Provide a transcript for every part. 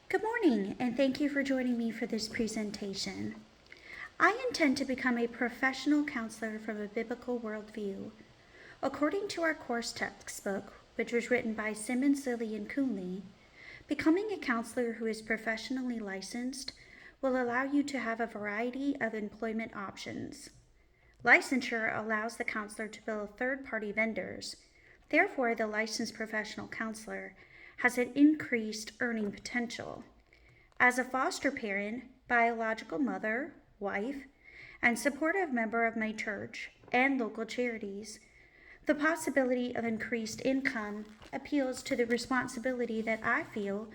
Good morning, and thank you for joining me for this presentation. I intend to become a professional counselor from a biblical worldview. According to our course textbook, which was written by Simmons, Lilly, and Coonley, becoming a counselor who is professionally licensed will allow you to have a variety of employment options. Licensure allows the counselor to bill third-party vendors. Therefore, the licensed professional counselor has an increased earning potential. As a foster parent, biological mother, wife, and supportive member of my church and local charities, the possibility of increased income appeals to the responsibility that I feel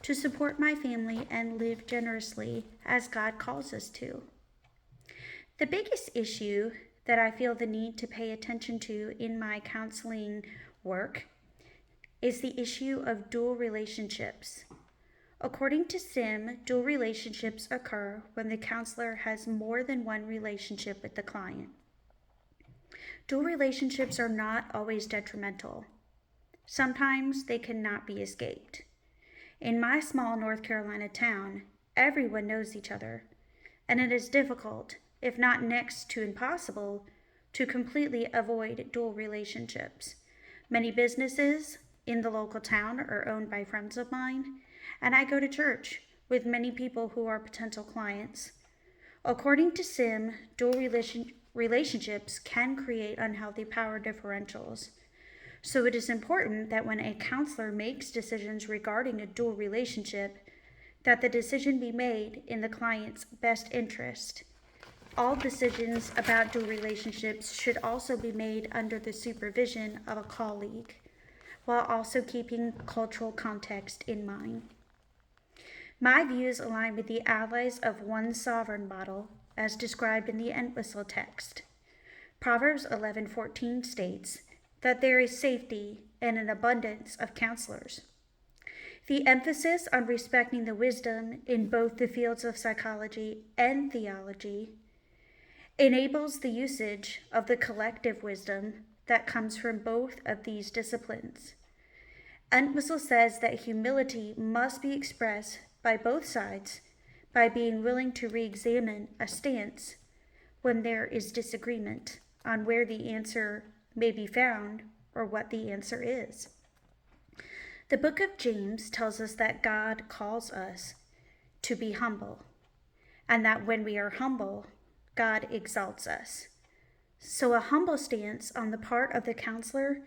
to support my family and live generously as God calls us to. The biggest issue that I feel the need to pay attention to in my counseling work is the issue of dual relationships. According to SIM, dual relationships occur when the counselor has more than one relationship with the client. Dual relationships are not always detrimental. Sometimes they cannot be escaped. In my small North Carolina town, everyone knows each other, and it is difficult, if not next to impossible, to completely avoid dual relationships. Many businesses in the local town are owned by friends of mine, and I go to church with many people who are potential clients. According to SIM, dual relationships can create unhealthy power differentials. So it is important that when a counselor makes decisions regarding a dual relationship, that the decision be made in the client's best interest. All decisions about dual relationships should also be made under the supervision of a colleague, while also keeping cultural context in mind. My views align with the allies of one sovereign model as described in the Entwistle text. Proverbs 11:14 states that there is safety and an abundance of counselors. The emphasis on respecting the wisdom in both the fields of psychology and theology enables the usage of the collective wisdom that comes from both of these disciplines. Entwistle says that humility must be expressed by both sides by being willing to re-examine a stance when there is disagreement on where the answer may be found or what the answer is. The book of James tells us that God calls us to be humble, and that when we are humble, God exalts us. So a humble stance on the part of the counselor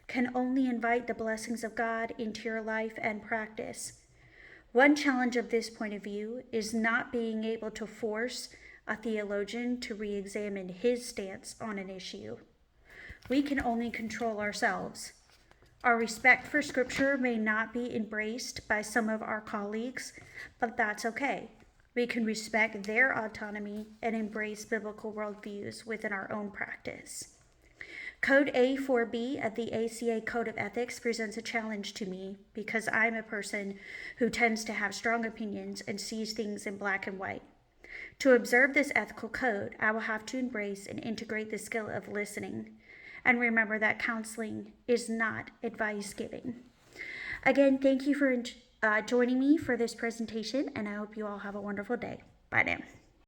can only invite the blessings of God into your life and practice. One challenge of this point of view is not being able to force a theologian to re-examine his stance on an issue. We can only control ourselves. Our respect for Scripture may not be embraced by some of our colleagues, but that's okay. We can respect their autonomy and embrace biblical worldviews within our own practice. Code A4B of the ACA Code of Ethics presents a challenge to me because I'm a person who tends to have strong opinions and sees things in black and white. To observe this ethical code, I will have to embrace and integrate the skill of listening and remember that counseling is not advice giving. Again, thank you for joining me for this presentation, and I hope you all have a wonderful day. Bye now.